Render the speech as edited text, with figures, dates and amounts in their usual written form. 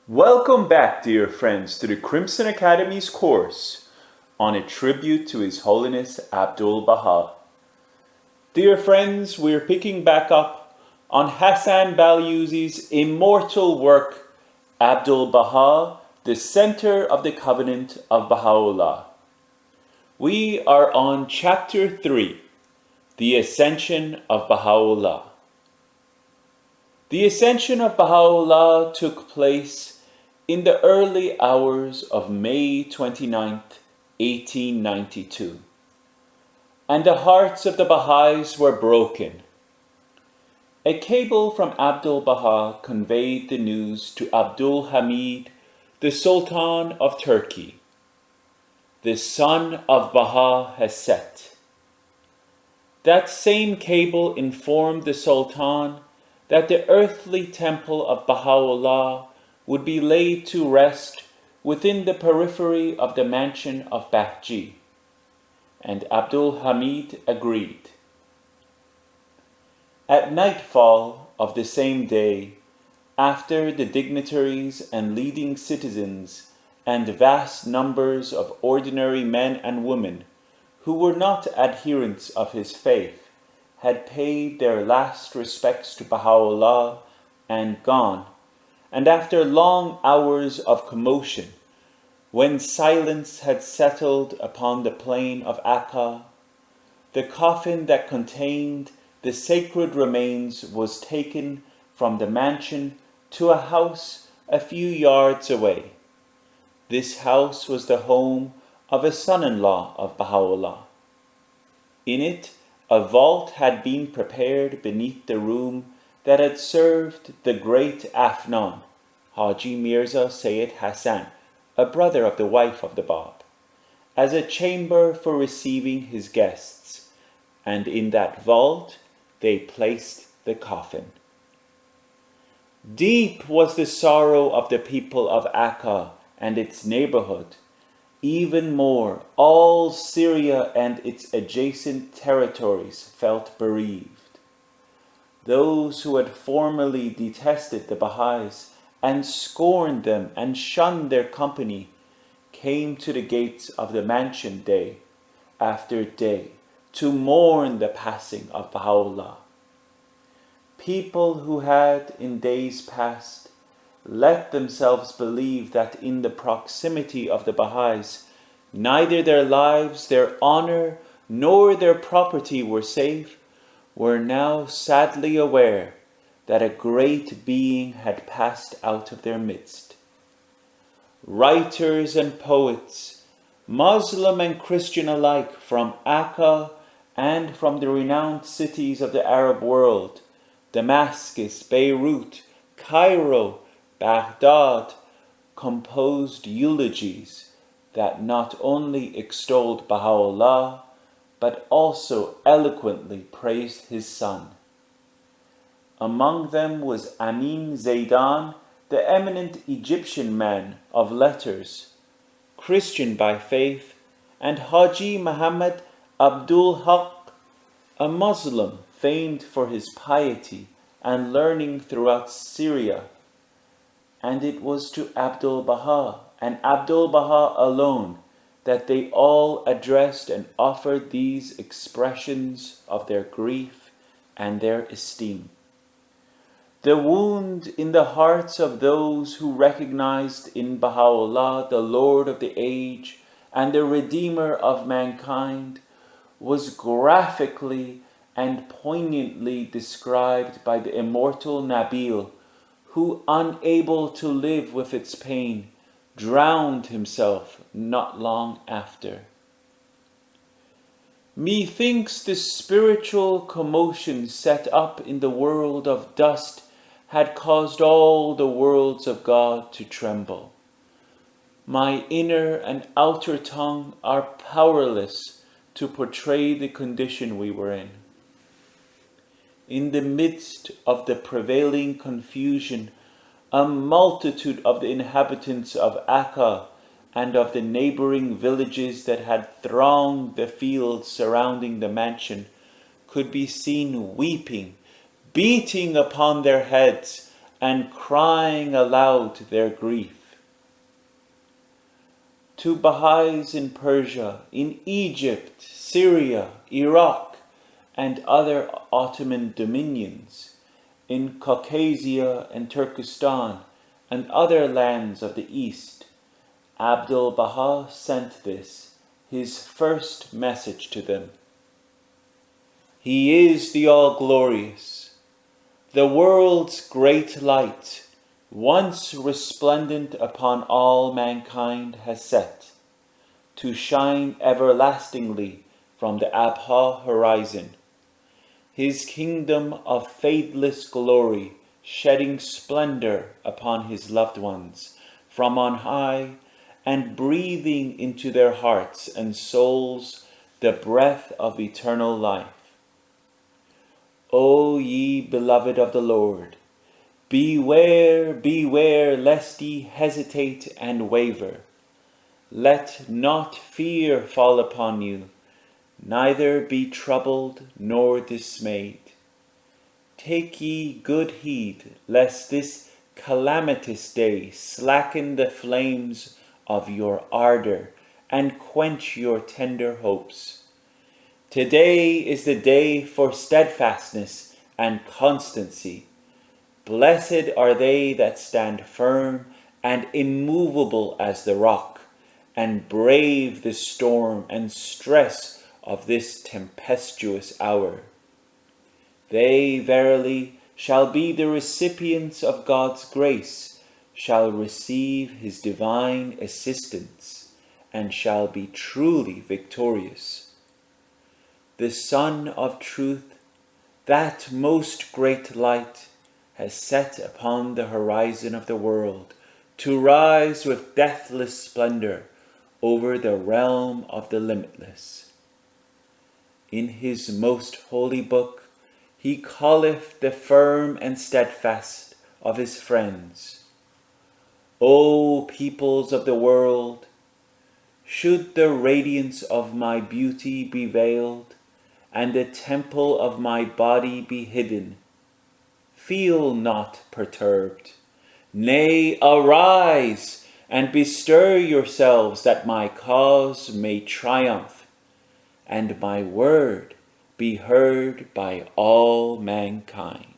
Welcome back, dear friends, to the Crimson Academy's course on a tribute to His Holiness Abdu'l-Baha. Dear friends, we're picking back up on Hassan Balyuzi's immortal work, Abdu'l-Baha, the Center of the Covenant of Baha'u'llah. We are on Chapter 3, the Ascension of Baha'u'llah. The Ascension of Baha'u'llah took place in the early hours of May 29th, 1892, and the hearts of the Baha'is were broken. A cable from Abdu'l-Baha conveyed the news to Abdul Hamid, the Sultan of Turkey. The sun of Baha has set. That same cable informed the Sultan that the earthly temple of Baha'u'llah would be laid to rest within the periphery of the mansion of Bahji, and Abdul Hamid agreed. At nightfall of the same day, after the dignitaries and leading citizens and vast numbers of ordinary men and women who were not adherents of his faith had paid their last respects to Baha'u'llah and gone, and after long hours of commotion, when silence had settled upon the plain of Akka, the coffin that contained the sacred remains was taken from the mansion to a house a few yards away. This house was the home of a son-in-law of Baha'u'llah. In it, a vault had been prepared beneath the room that had served the great Afnan, Haji Mirza Sayyid Hassan, a brother of the wife of the Bab, as a chamber for receiving his guests, and in that vault they placed the coffin. Deep was the sorrow of the people of Akka and its neighborhood. Even more, all Syria and its adjacent territories felt bereaved. Those who had formerly detested the Baha'is and scorned them and shunned their company came to the gates of the mansion day after day to mourn the passing of Baha'u'llah. People who had in days past let themselves believe that in the proximity of the Baha'is neither their lives, their honor, nor their property were safe, were now sadly aware that a great being had passed out of their midst. Writers and poets, Muslim and Christian alike, from Akka and from the renowned cities of the Arab world, Damascus, Beirut, Cairo, Baghdad, composed eulogies that not only extolled Baha'u'llah, but also eloquently praised his son. Among them was Amin Zaidan, the eminent Egyptian man of letters, Christian by faith, and Haji Muhammad Abdul Haq, a Muslim famed for his piety and learning throughout Syria. And it was to Abdu'l-Baha and Abdu'l-Baha alone that they all addressed and offered these expressions of their grief and their esteem. The wound in the hearts of those who recognized in Baha'u'llah the Lord of the age and the Redeemer of mankind was graphically and poignantly described by the immortal Nabil, who, unable to live with its pain, drowned himself not long after. Methinks the spiritual commotion set up in the world of dust had caused all the worlds of God to tremble. My inner and outer tongue are powerless to portray the condition we were in. In the midst of the prevailing confusion, a multitude of the inhabitants of Akka and of the neighboring villages that had thronged the fields surrounding the mansion could be seen weeping, beating upon their heads, and crying aloud their grief. To Baha'is in Persia, in Egypt, Syria, Iraq, and other Ottoman dominions, in Caucasia and Turkestan, and other lands of the East, Abdu'l-Baha sent this, his first message to them. He is the All-Glorious, the world's great light, once resplendent upon all mankind, has set, to shine everlastingly from the Abha horizon, his kingdom of fadeless glory shedding splendor upon his loved ones from on high, and breathing into their hearts and souls the breath of eternal life. O ye beloved of the Lord, beware, beware, lest ye hesitate and waver. Let not fear fall upon you, neither be troubled nor dismayed. Take ye good heed, lest this calamitous day slacken the flames of your ardor and quench your tender hopes. Today is the day for steadfastness and constancy. Blessed are they that stand firm and immovable as the rock, and brave the storm and stress of this tempestuous hour. They verily shall be the recipients of God's grace, shall receive his divine assistance, and shall be truly victorious. The Sun of Truth, that most great light, has set upon the horizon of the world, to rise with deathless splendor over the realm of the limitless. In his most holy book, he calleth the firm and steadfast of his friends. O peoples of the world, should the radiance of my beauty be veiled, and the temple of my body be hidden, feel not perturbed. Nay, arise and bestir yourselves, that my cause may triumph, and my word be heard by all mankind.